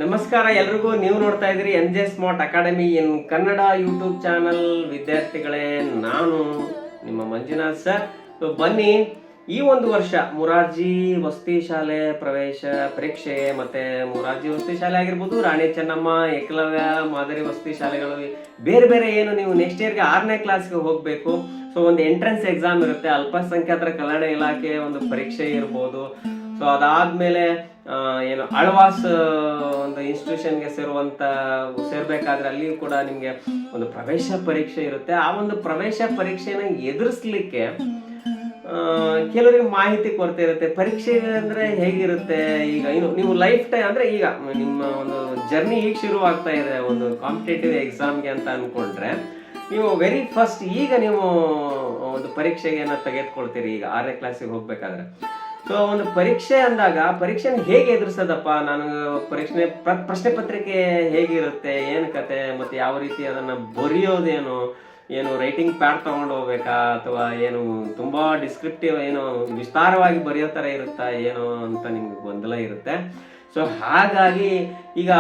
ನಮಸ್ಕಾರ ಎಲ್ರಿಗೂ. ನೀವು ನೋಡ್ತಾ ಇದ್ರಿ NJ ಸ್ಮಾರ್ಟ್ ಅಕಾಡೆಮಿ ಇನ್ ಕನ್ನಡ ಯೂಟ್ಯೂಬ್ ಚಾನಲ್. ವಿದ್ಯಾರ್ಥಿಗಳೇ, ನಾನು ನಿಮ್ಮ ಮಂಜುನಾಥ್ ಸರ್. ಬನ್ನಿ, ಈ ಒಂದು ವರ್ಷ ಮುರಾರ್ಜಿ ವಸತಿ ಶಾಲೆ ಪ್ರವೇಶ ಪರೀಕ್ಷೆ ಮತ್ತೆ ಮುರಾರ್ಜಿ ವಸತಿ ಶಾಲೆ ಆಗಿರ್ಬೋದು, ರಾಣಿ ಚೆನ್ನಮ್ಮ, ಏಕಲವ್ಯ ಮಾದರಿ ವಸತಿ ಶಾಲೆಗಳು, ಬೇರೆ ಬೇರೆ ಏನು ನೀವು ನೆಕ್ಸ್ಟ್ ಇಯರ್ಗೆ 6ನೇ ಕ್ಲಾಸ್ಗೆ ಹೋಗಬೇಕು. ಸೊ ಒಂದು ಎಂಟ್ರೆನ್ಸ್ ಎಕ್ಸಾಮ್ ಇರುತ್ತೆ, ಅಲ್ಪಸಂಖ್ಯಾತರ ಕಲ್ಯಾಣ ಇಲಾಖೆ ಒಂದು ಪರೀಕ್ಷೆ ಇರ್ಬೋದು. ಸೊ ಅದಾದ್ಮೇಲೆ ಏನು ಆಳ್ವಾಸ್ ಒಂದು ಇನ್ಸ್ಟಿಟ್ಯೂಷನ್ಗೆ ಸೇರ್ಬೇಕಾದ್ರೆ ಅಲ್ಲಿಯೂ ಕೂಡ ನಿಮಗೆ ಒಂದು ಪ್ರವೇಶ ಪರೀಕ್ಷೆ ಇರುತ್ತೆ. ಆ ಒಂದು ಪ್ರವೇಶ ಪರೀಕ್ಷೆನ ಎದುರಿಸ್ಲಿಕ್ಕೆ ಕೆಲವರಿಗೆ ಮಾಹಿತಿ ಕೊರತೆ ಇರುತ್ತೆ. ಪರೀಕ್ಷೆ ಅಂದ್ರೆ ಹೇಗಿರುತ್ತೆ, ಈಗ ನೀವು ಲೈಫ್ ಟೈಮ್ ಅಂದ್ರೆ ಈಗ ನಿಮ್ಮ ಒಂದು ಜರ್ನಿ ಈಗ ಶುರು ಆಗ್ತಾ ಇದೆ ಒಂದು ಕಾಂಪಿಟೇಟಿವ್ ಎಕ್ಸಾಮ್ಗೆ ಅಂತ ಅನ್ಕೊಂಡ್ರೆ, ನೀವು ವೆರಿ ಫಸ್ಟ್ ಈಗ ನೀವು ಒಂದು ಪರೀಕ್ಷೆಗೆ ತೆಗೆದುಕೊಳ್ತೀರಿ. ಈಗ 6ನೇ ಕ್ಲಾಸಿಗೆ ಹೋಗ್ಬೇಕಾದ್ರೆ ಸೊ ಒಂದು ಪರೀಕ್ಷೆ ಅಂದಾಗ ಪರೀಕ್ಷೆನ ಹೇಗೆ ಎದುರಿಸೋದಪ್ಪ, ನಾನು ಪ್ರಶ್ನೆ ಪತ್ರಿಕೆ ಹೇಗಿರುತ್ತೆ, ಏನು ಕತೆ, ಮತ್ತೆ ಯಾವ ರೀತಿ ಅದನ್ನ ಬರೆಯೋದೇನು, ಏನು ರೈಟಿಂಗ್ ಪ್ಯಾಡ್ ತಗೊಂಡು ಹೋಗ್ಬೇಕಾ, ಅಥವಾ ಏನು ತುಂಬಾ ಡಿಸ್ಕ್ರಿಪ್ಟಿವ್ ಏನು ವಿಸ್ತಾರವಾಗಿ ಬರೆಯೋ ತರ ಇರುತ್ತಾ ಏನು ಅಂತ ನಿಮ್ಗೆ ಗೊಂದಲ ಇರುತ್ತೆ. ಸೊ ಹಾಗಾಗಿ ಈಗ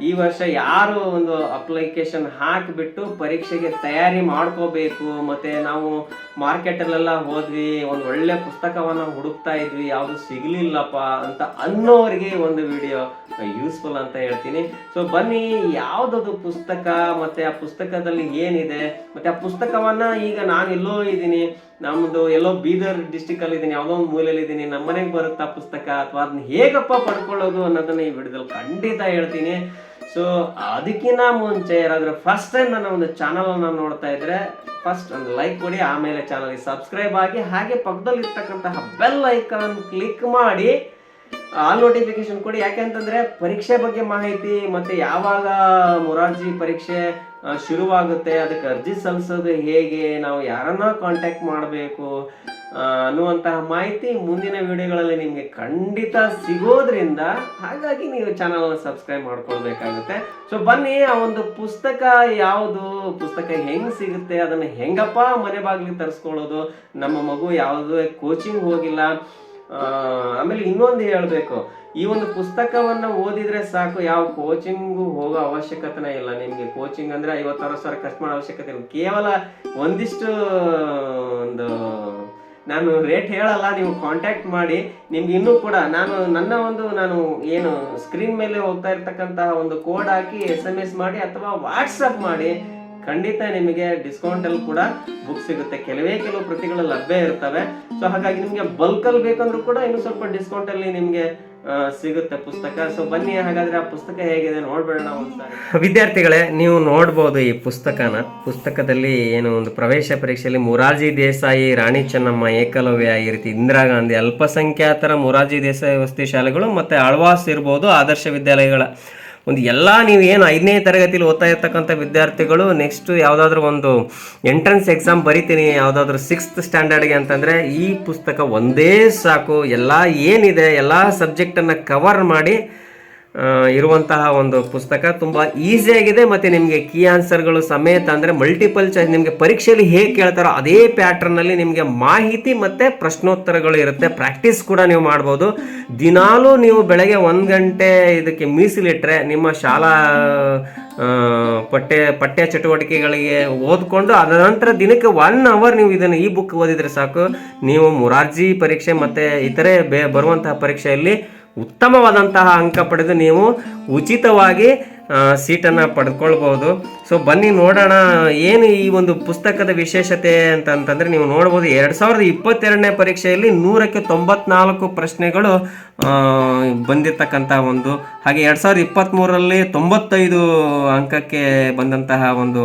ಈ ವರ್ಷ ಯಾರು ಒಂದು ಅಪ್ಲಿಕೇಶನ್ ಹಾಕಿಬಿಟ್ಟು ಪರೀಕ್ಷೆಗೆ ತಯಾರಿ ಮಾಡ್ಕೋಬೇಕು, ಮತ್ತೆ ನಾವು ಮಾರ್ಕೆಟಲ್ಲೆಲ್ಲ ಹೋದ್ವಿ, ಒಂದು ಒಳ್ಳೆ ಪುಸ್ತಕವನ್ನ ಹುಡುಕ್ತಾ ಇದ್ವಿ, ಯಾವುದು ಸಿಗ್ಲಿಲ್ಲಪ್ಪ ಅಂತ ಅನ್ನೋರಿಗೆ ಒಂದು ವಿಡಿಯೋ ಯೂಸ್ಫುಲ್ ಅಂತ ಹೇಳ್ತೀನಿ. ಸೊ ಬನ್ನಿ, ಯಾವ್ದದು ಪುಸ್ತಕ, ಮತ್ತೆ ಆ ಪುಸ್ತಕದಲ್ಲಿ ಏನಿದೆ, ಮತ್ತೆ ಆ ಪುಸ್ತಕವನ್ನ ಈಗ ನಾನು ಎಲ್ಲೋ ಇದ್ದೀನಿ, ನಮ್ದು ಎಲ್ಲೋ ಬೀದರ್ ಡಿಸ್ಟಿಕ್ ಅಲ್ಲಿ ಇದ್ದೀನಿ, ಯಾವುದೋ ಒಂದು ಮೂಲೆಯಲ್ಲಿ ಇದ್ದೀನಿ, ನಮ್ಮ ಮನೆಗೆ ಬರುತ್ತಾ ಪುಸ್ತಕ, ಅಥವಾ ಅದನ್ನ ಹೇಗಪ್ಪ ಪಡ್ಕೊಳ್ಳೋದು ಅನ್ನೋದನ್ನ ಈ ವಿಡಿಯೋದಲ್ಲಿ ಖಂಡಿತ ಹೇಳ್ತೀನಿ. ಸೊ ಅದಕ್ಕಿಂತ ಮುಂಚೆ ಯಾರಾದ್ರೂ ಫಸ್ಟ್ ಟೈಮ್ ನನ್ನ ಒಂದು ಚಾನಲ್ ಅನ್ನ ನೋಡ್ತಾ ಇದ್ರೆ ಫಸ್ಟ್ ಒಂದು ಲೈಕ್ ಕೊಡಿ, ಆಮೇಲೆ ಚಾನಲ್ಗೆ ಸಬ್ಸ್ಕ್ರೈಬ್ ಆಗಿ, ಹಾಗೆ ಪಕ್ಕದಲ್ಲಿ ಇರ್ತಕ್ಕಂತಹ ಬೆಲ್ ಐಕಾನ್ ಕ್ಲಿಕ್ ಮಾಡಿ ಆಲ್ ನೋಟಿಫಿಕೇಶನ್ ಕೊಡಿ. ಯಾಕೆಂತಂದ್ರೆ ಪರೀಕ್ಷೆ ಬಗ್ಗೆ ಮಾಹಿತಿ, ಮತ್ತೆ ಯಾವಾಗ ಮುರಾರ್ಜಿ ಪರೀಕ್ಷೆ ಶುರುವಾಗುತ್ತೆ, ಅದಕ್ಕೆ ಅರ್ಜಿ ಸಲ್ಲಿಸೋದು ಹೇಗೆ, ನಾವು ಯಾರನ್ನ ಕಾಂಟ್ಯಾಕ್ಟ್ ಮಾಡಬೇಕು ಅನ್ನುವಂತಹ ಮಾಹಿತಿ ಮುಂದಿನ ವಿಡಿಯೋಗಳಲ್ಲಿ ನಿಮಗೆ ಖಂಡಿತ ಸಿಗೋದ್ರಿಂದ, ಹಾಗಾಗಿ ನೀವು ಚಾನಲ್ನ ಸಬ್ಸ್ಕ್ರೈಬ್ ಮಾಡ್ಕೊಳ್ಬೇಕಾಗುತ್ತೆ. ಸೊ ಬನ್ನಿ, ಆ ಒಂದು ಪುಸ್ತಕ ಯಾವುದು, ಪುಸ್ತಕ ಹೆಂಗ್ ಸಿಗುತ್ತೆ, ಅದನ್ನ ಹೆಂಗಪ್ಪ ಮನೆ ಬಾಗಿಲಿಗೆ ತರಿಸ್ಕೊಳ್ಳೋದು, ನಮ್ಮ ಮಗು ಯಾವುದೇ ಕೋಚಿಂಗ್ ಹೋಗಿಲ್ಲ. ಆಮೇಲೆ ಇನ್ನೊಂದು ಹೇಳ್ಬೇಕು, ಈ ಒಂದು ಪುಸ್ತಕವನ್ನ ಓದಿದ್ರೆ ಸಾಕು, ಯಾವ ಕೋಚಿಂಗು ಹೋಗೋ ಅವಶ್ಯಕತೆನೇ ಇಲ್ಲ. ನಿಮ್ಗೆ ಕೋಚಿಂಗ್ ಅಂದ್ರೆ 50,000 ಖರ್ಚು ಮಾಡೋ ಅವಶ್ಯಕತೆ ಇಲ್ಲ. ಕೇವಲ ಒಂದಿಷ್ಟು ಒಂದು ನಾನು ರೇಟ್ ಹೇಳಲ್ಲ, ನೀವು ಕಾಂಟ್ಯಾಕ್ಟ್ ಮಾಡಿ. ನಿಮ್ಗೆ ಇನ್ನೂ ಕೂಡ ನಾನು ಏನು ಸ್ಕ್ರೀನ್ ಮೇಲೆ ಹೋಗ್ತಾ ಇರ್ತಕ್ಕಂತಹ ಒಂದು ಕೋಡ್ ಹಾಕಿ SMS ಮಾಡಿ ಅಥವಾ ವಾಟ್ಸಪ್ ಮಾಡಿ, ಖಂಡಿತ ನಿಮಗೆ ಡಿಸ್ಕೌಂಟ್ ಅಲ್ಲಿ ಕೂಡ ಬುಕ್ ಸಿಗುತ್ತೆ. ಕೆಲವು ಪ್ರತಿಗಳು ಲಭ್ಯ ಇರ್ತವೆ. ಸೊ ಹಾಗಾಗಿ ನಿಮ್ಗೆ ಬಲ್ಕ್ ಅಲ್ಲಿ ಬೇಕಂದ್ರೂ ಕೂಡ ಇನ್ನು ಸ್ವಲ್ಪ ಡಿಸ್ಕೌಂಟ್ ಅಲ್ಲಿ ನಿಮ್ಗೆ ಸಿಗುತ್ತೆ ಪುಸ್ತಕ. ಸೊ ಬನ್ನಿ, ಹಾಗಾದ್ರೆ ಆ ಪುಸ್ತಕ ಹೇಗಿದೆ ನೋಡ್ಬೇಡ ಒಂದ್ಸಾರಿ. ವಿದ್ಯಾರ್ಥಿಗಳೇ, ನೀವು ನೋಡ್ಬೋದು ಈ ಪುಸ್ತಕದಲ್ಲಿ ಏನು ಒಂದು ಪ್ರವೇಶ ಪರೀಕ್ಷೆಯಲ್ಲಿ ಮುರಾರ್ಜಿ ದೇಸಾಯಿ, ರಾಣಿ ಚೆನ್ನಮ್ಮ, ಏಕಲವ್ಯ, ಈ ರೀತಿ ಇಂದಿರಾ ಗಾಂಧಿ, ಅಲ್ಪಸಂಖ್ಯಾತರ ಮುರಾರ್ಜಿ ದೇಸಾಯಿ ವಸತಿ ಶಾಲೆಗಳು, ಮತ್ತೆ ಆಳ್ವಾಸ್ ಇರ್ಬೋದು, ಆದರ್ಶ ವಿದ್ಯಾಲಯಗಳ ಒಂದು ಎಲ್ಲ ನೀವು ಏನು 5ನೇ ತರಗತಿಯಲ್ಲಿ ಓದ್ತಾ ಇರ್ತಕ್ಕಂಥ ವಿದ್ಯಾರ್ಥಿಗಳು ನೆಕ್ಸ್ಟ್ ಯಾವುದಾದ್ರೂ ಒಂದು ಎಂಟ್ರೆನ್ಸ್ ಎಕ್ಸಾಮ್ ಬರಿತೀನಿ, ಯಾವುದಾದ್ರೂ 6th ಸ್ಟ್ಯಾಂಡರ್ಡ್ಗೆ ಅಂತಂದರೆ ಈ ಪುಸ್ತಕ ಒಂದೇ ಸಾಕು. ಎಲ್ಲ ಏನಿದೆ ಎಲ್ಲ ಸಬ್ಜೆಕ್ಟನ್ನು ಕವರ್ ಮಾಡಿ ಇರುವಂತಹ ಒಂದು ಪುಸ್ತಕ. ತುಂಬ ಈಸಿಯಾಗಿದೆ, ಮತ್ತು ನಿಮಗೆ ಕೀ ಆನ್ಸರ್ಗಳು ಸಮೇತ, ಅಂದರೆ ಮಲ್ಟಿಪಲ್ ಚಾಯ್ಸ್, ನಿಮಗೆ ಪರೀಕ್ಷೆಯಲ್ಲಿ ಹೇಗೆ ಕೇಳ್ತಾರೋ ಅದೇ ಪ್ಯಾಟ್ರನ್ನಲ್ಲಿ ನಿಮಗೆ ಮಾಹಿತಿ ಮತ್ತು ಪ್ರಶ್ನೋತ್ತರಗಳು ಇರುತ್ತೆ. ಪ್ರಾಕ್ಟೀಸ್ ಕೂಡ ನೀವು ಮಾಡ್ಬೋದು. ದಿನಾಲೂ ನೀವು ಬೆಳಗ್ಗೆ 1 ಗಂಟೆ ಇದಕ್ಕೆ ಮೀಸಲಿಟ್ಟರೆ ನಿಮ್ಮ ಶಾಲಾ ಪಠ್ಯ ಚಟುವಟಿಕೆಗಳಿಗೆ ಓದ್ಕೊಂಡು ಅದರ ನಂತರ ದಿನಕ್ಕೆ 1 ಅವರ್ ನೀವು ಇದನ್ನು ಈ ಬುಕ್ ಓದಿದರೆ ಸಾಕು, ನೀವು ಮುರಾರ್ಜಿ ಪರೀಕ್ಷೆ ಮತ್ತು ಇತರೆ ಬರುವಂತಹ ಪರೀಕ್ಷೆಯಲ್ಲಿ ಉತ್ತಮವಾದಂತಹ ಅಂಕ ಪಡೆದು ನೀವು ಉಚಿತವಾಗಿ ಸೀಟನ್ನು ಪಡೆದುಕೊಳ್ಬಹುದು. ಸೊ ಬನ್ನಿ ನೋಡೋಣ ಏನು ಈ ಒಂದು ಪುಸ್ತಕದ ವಿಶೇಷತೆ ಅಂತಂದರೆ, ನೀವು ನೋಡ್ಬೋದು 2022ನೇ ಪರೀಕ್ಷೆಯಲ್ಲಿ 100ಕ್ಕೆ 94 ಪ್ರಶ್ನೆಗಳು ಬಂದಿರತಕ್ಕಂಥ ಒಂದು, ಹಾಗೆ 2023ರಲ್ಲಿ 95 ಅಂಕಕ್ಕೆ ಬಂದಂತಹ ಒಂದು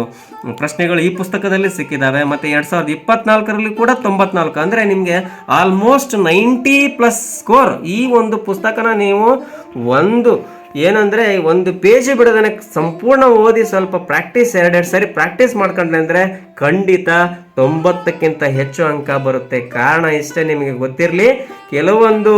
ಪ್ರಶ್ನೆಗಳು ಈ ಪುಸ್ತಕದಲ್ಲಿ ಸಿಕ್ಕಿದ್ದಾವೆ. ಮತ್ತು 2024ರಲ್ಲಿ ಕೂಡ 94, ಅಂದರೆ ನಿಮಗೆ ಆಲ್ಮೋಸ್ಟ್ 90+ ಸ್ಕೋರ್. ಈ ಒಂದು ಪುಸ್ತಕನ ನೀವು ಒಂದು ಪೇಜ್ ಬಿಡೋದನ್ನ ಸಂಪೂರ್ಣ ಓದಿ ಸ್ವಲ್ಪ ಪ್ರಾಕ್ಟೀಸ್ 2 ಸಾರಿ ಪ್ರಾಕ್ಟೀಸ್ ಮಾಡ್ಕೊಂಡ್ರೆ ಅಂದರೆ ಖಂಡಿತ 90ಕ್ಕಿಂತ ಹೆಚ್ಚು ಅಂಕ ಬರುತ್ತೆ. ಕಾರಣ ಇಷ್ಟೇ, ನಿಮಗೆ ಗೊತ್ತಿರಲಿ, ಕೆಲವೊಂದು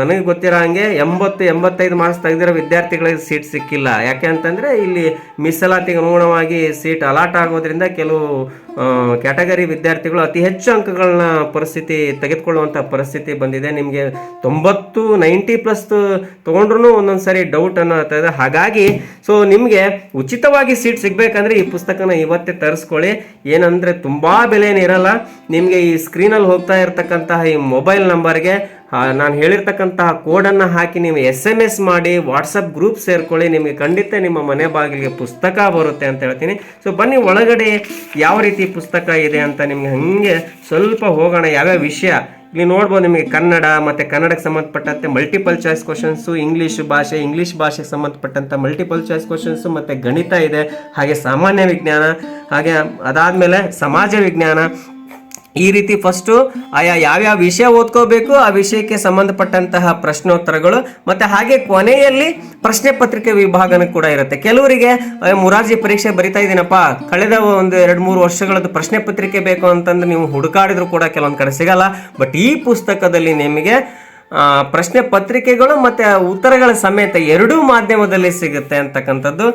ನನಗೆ ಗೊತ್ತಿರೋ ಹಾಗೆ 80-85 ಮಾರ್ಕ್ಸ್ ತೆಗೆದಿರೋ ವಿದ್ಯಾರ್ಥಿಗಳಿಗೆ ಸೀಟ್ ಸಿಕ್ಕಿಲ್ಲ. ಯಾಕೆ ಅಂತಂದರೆ ಇಲ್ಲಿ ಮೀಸಲಾತಿಗೆ ಅನುಗುಣವಾಗಿ ಸೀಟ್ ಅಲಾಟ್ ಆಗೋದ್ರಿಂದ ಕೆಲವು ಕ್ಯಾಟಗರಿ ವಿದ್ಯಾರ್ಥಿಗಳು ಅತಿ ಹೆಚ್ಚು ಅಂಕಗಳನ್ನ ತೆಗೆದುಕೊಳ್ಳುವಂಥ ಪರಿಸ್ಥಿತಿ ಬಂದಿದೆ. ನಿಮಗೆ 90+ ತೊಗೊಂಡ್ರೂ ಒಂದೊಂದು ಸಾರಿ ಡೌಟ್ ಅನ್ನೋತ್ತದೆ. ಹಾಗಾಗಿ ಸೊ ನಿಮಗೆ ಉಚಿತವಾಗಿ ಸೀಟ್ ಸಿಗಬೇಕಂದ್ರೆ ಈ ಪುಸ್ತಕನ ಇವತ್ತೇ ತರಿಸ್ಕೊಳ್ಳಿ. ಏನಂದರೆ ತುಂಬ ಬೆಲೆನಿರಲ್ಲ. ನಿಮಗೆ ಈ ಸ್ಕ್ರೀನಲ್ಲಿ ಹೋಗ್ತಾ ಇರತಕ್ಕಂತಹ ಈ ಮೊಬೈಲ್ ನಂಬರ್ಗೆ ನಾನು ಹೇಳಿರ್ತಕ್ಕಂತಹ ಕೋಡನ್ನು ಹಾಕಿ ನೀವು SMS ಮಾಡಿ ವಾಟ್ಸಪ್ ಗ್ರೂಪ್ ಸೇರ್ಕೊಳ್ಳಿ. ನಿಮಗೆ ಖಂಡಿತ ನಿಮ್ಮ ಮನೆ ಬಾಗಿಲಿಗೆ ಪುಸ್ತಕ ಬರುತ್ತೆ ಅಂತ ಹೇಳ್ತೀನಿ. ಸೊ ಬನ್ನಿ ಒಳಗಡೆ ಯಾವ ರೀತಿ ಪುಸ್ತಕ ಇದೆ ಅಂತ ನಿಮ್ಗೆ ಹಂಗೆ ಸ್ವಲ್ಪ ಹೋಗೋಣ. ಯಾವ್ಯಾವ ವಿಷಯ ಇಲ್ಲಿ ನೋಡ್ಬೋದು. ನಿಮಗೆ ಕನ್ನಡ ಮತ್ತು ಕನ್ನಡಕ್ಕೆ ಸಂಬಂಧಪಟ್ಟಂತೆ ಮಲ್ಟಿಪಲ್ ಚಾಯ್ಸ್ ಕ್ವಶನ್ಸು, ಇಂಗ್ಲೀಷ್ ಭಾಷೆಗೆ ಸಂಬಂಧಪಟ್ಟಂಥ ಮಲ್ಟಿಪಲ್ ಚಾಯ್ಸ್ ಕ್ವಶನ್ಸು, ಮತ್ತು ಗಣಿತ ಇದೆ, ಹಾಗೆ ಸಾಮಾನ್ಯ ವಿಜ್ಞಾನ, ಹಾಗೆ ಅದಾದಮೇಲೆ ಸಮಾಜ ವಿಜ್ಞಾನ. ಈ ರೀತಿ ಫಸ್ಟು ಯಾವ್ಯಾವ ವಿಷಯ ಓದ್ಕೋಬೇಕು ಆ ವಿಷಯಕ್ಕೆ ಸಂಬಂಧಪಟ್ಟಂತಹ ಪ್ರಶ್ನೋತ್ತರಗಳು, ಮತ್ತು ಹಾಗೆ ಕೊನೆಯಲ್ಲಿ ಪ್ರಶ್ನೆ ಪತ್ರಿಕೆ ವಿಭಾಗನೂ ಕೂಡ ಇರುತ್ತೆ. ಕೆಲವರಿಗೆ ಮುರಾರ್ಜಿ ಪರೀಕ್ಷೆ ಬರಿತಾ ಇದ್ದೀನಪ್ಪ, ಕಳೆದ 1-2-3 ವರ್ಷಗಳದ್ದು ಪ್ರಶ್ನೆ ಪತ್ರಿಕೆ ಬೇಕು ಅಂತಂದ್ರೆ ನೀವು ಹುಡುಕಾಡಿದ್ರು ಕೂಡ ಕೆಲವೊಂದು ಕಡೆ ಸಿಗಲ್ಲ. ಬಟ್ ಈ ಪುಸ್ತಕದಲ್ಲಿ ನಿಮಗೆ ಪ್ರಶ್ನೆ ಪತ್ರಿಕೆಗಳು ಮತ್ತು ಉತ್ತರಗಳ ಸಮೇತ ಎರಡೂ ಮಾಧ್ಯಮದಲ್ಲಿ ಸಿಗುತ್ತೆ ಅಂತಕ್ಕಂಥದ್ದು.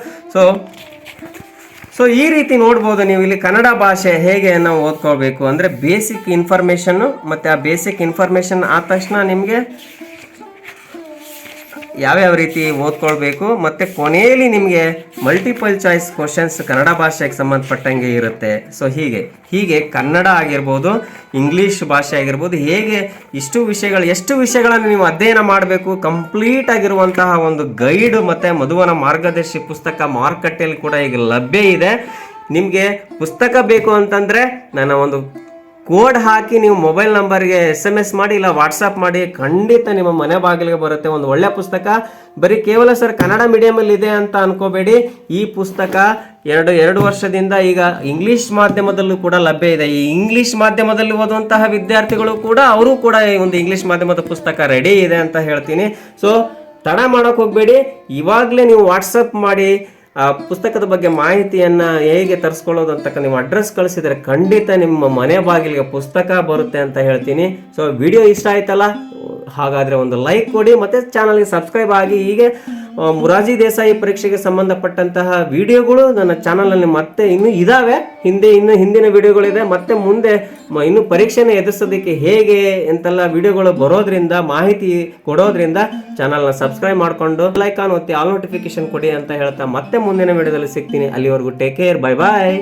ಸೊ ಈ ರೀತಿ ನೋಡ್ಬೋದು ನೀವು. ಇಲ್ಲಿ ಕನ್ನಡ ಭಾಷೆ ಹೇಗೆ ನಾವು ಓದ್ಕೊಳ್ಬೇಕು ಅಂದರೆ ಬೇಸಿಕ್ ಇನ್ಫಾರ್ಮೇಷನ್ನು, ಮತ್ತು ಆ ಬೇಸಿಕ್ ಇನ್ಫಾರ್ಮೇಷನ್ ಆದ ತಕ್ಷಣ ನಿಮಗೆ ಯಾವ್ಯಾವ ರೀತಿ ಓದ್ಕೊಳ್ಬೇಕು, ಮತ್ತು ಕೊನೆಯಲ್ಲಿ ನಿಮಗೆ ಮಲ್ಟಿಪಲ್ ಚಾಯ್ಸ್ ಕ್ವಶನ್ಸ್ ಕನ್ನಡ ಭಾಷೆಗೆ ಸಂಬಂಧಪಟ್ಟಂಗೆ ಇರುತ್ತೆ. ಸೊ ಹೀಗೆ ಕನ್ನಡ ಆಗಿರ್ಬೋದು, ಇಂಗ್ಲೀಷ್ ಭಾಷೆ ಆಗಿರ್ಬೋದು, ಹೇಗೆ ಎಷ್ಟು ವಿಷಯಗಳನ್ನು ನೀವು ಅಧ್ಯಯನ ಮಾಡಬೇಕು, ಕಂಪ್ಲೀಟ್ ಆಗಿರುವಂತಹ ಒಂದು ಗೈಡ್ ಮತ್ತು ಮಧುವನ ಮಾರ್ಗದರ್ಶಿ ಪುಸ್ತಕ ಮಾರುಕಟ್ಟೆಯಲ್ಲಿ ಕೂಡ ಈಗ ಲಭ್ಯ ಇದೆ. ನಿಮಗೆ ಪುಸ್ತಕ ಬೇಕು ಅಂತಂದರೆ ನನ್ನ ಒಂದು ಕೋಡ್ ಹಾಕಿ ನೀವು ಮೊಬೈಲ್ ನಂಬರ್ಗೆ SMS ಮಾಡಿ, ಇಲ್ಲ ವಾಟ್ಸಪ್ ಮಾಡಿ, ಖಂಡಿತ ನಿಮ್ಮ ಮನೆ ಬಾಗಿಲಿಗೆ ಬರುತ್ತೆ ಒಂದು ಒಳ್ಳೆ ಪುಸ್ತಕ. ಬರೀ ಕೇವಲ ಸರ್ ಕನ್ನಡ ಮೀಡಿಯಮಲ್ಲಿ ಇದೆ ಅಂತ ಅನ್ಕೋಬೇಡಿ. ಈ ಪುಸ್ತಕ ಎರಡು ವರ್ಷದಿಂದ ಈಗ ಇಂಗ್ಲೀಷ್ ಮಾಧ್ಯಮದಲ್ಲೂ ಕೂಡ ಲಭ್ಯ ಇದೆ. ಈ ಇಂಗ್ಲೀಷ್ ಮಾಧ್ಯಮದಲ್ಲಿ ಓದುವಂತಹ ವಿದ್ಯಾರ್ಥಿಗಳು ಕೂಡ ಅವರು ಕೂಡ ಒಂದು ಇಂಗ್ಲೀಷ್ ಮಾಧ್ಯಮದ ಪುಸ್ತಕ ರೆಡಿ ಇದೆ ಅಂತ ಹೇಳ್ತೀನಿ. ಸೊ ತಡ ಮಾಡೋಕೆ ಹೋಗಬೇಡಿ, ಇವಾಗಲೇ ನೀವು ವಾಟ್ಸಪ್ ಮಾಡಿ ಆ ಪುಸ್ತಕದ ಬಗ್ಗೆ ಮಾಹಿತಿಯನ್ನು ಹೇಗೆ ತರಿಸ್ಕೊಳ್ಳೋದು ಅಂತ ನೀವು ಅಡ್ರೆಸ್ ಕಳಿಸಿದರೆ ಖಂಡಿತ ನಿಮ್ಮ ಮನೆ ಬಾಗಿಲಿಗೆ ಪುಸ್ತಕ ಬರುತ್ತೆ ಅಂತ ಹೇಳ್ತೀನಿ. ಸೊ ವಿಡಿಯೋ ಇಷ್ಟ ಆಯ್ತಲ್ಲ, ಹಾಗಾದರೆ ಒಂದು ಲೈಕ್ ಕೊಡಿ, ಮತ್ತು ಚಾನಲ್ಗೆ ಸಬ್ಸ್ಕ್ರೈಬ್ ಆಗಿ. ಹೀಗೆ ಮುರಾರ್ಜಿ ದೇಸಾಯಿ ಪರೀಕ್ಷೆಗೆ ಸಂಬಂಧಪಟ್ಟಂತಹ ವಿಡಿಯೋಗಳು ನನ್ನ ಚಾನಲಲ್ಲಿ ಮತ್ತೆ ಇನ್ನೂ ಇದ್ದಾವೆ. ಹಿಂದಿನ ವಿಡಿಯೋಗಳಿದೆ. ಮತ್ತೆ ಮುಂದೆ ಇನ್ನು ಪರೀಕ್ಷೆನ ಎದುರಿಸೋದಕ್ಕೆ ಹೇಗೆ ಎಂತೆಲ್ಲ ವಿಡಿಯೋಗಳು ಬರೋದ್ರಿಂದ, ಮಾಹಿತಿ ಕೊಡೋದ್ರಿಂದ ಚಾನಲ್ನ ಸಬ್ಸ್ಕ್ರೈಬ್ ಮಾಡಿಕೊಂಡು ಲೈಕ್ ಆನ್ ಒತ್ತಿ, ಆಲ್ ನೋಟಿಫಿಕೇಶನ್ ಕೊಡಿ ಅಂತ ಹೇಳ್ತಾ ಮತ್ತೆ ಮುಂದಿನ ವಿಡಿಯೋದಲ್ಲಿ ಸಿಗ್ತೀನಿ. ಅಲ್ಲಿವರೆಗೂ ಟೇಕ್ ಕೇರ್, ಬೈ ಬಾಯ್.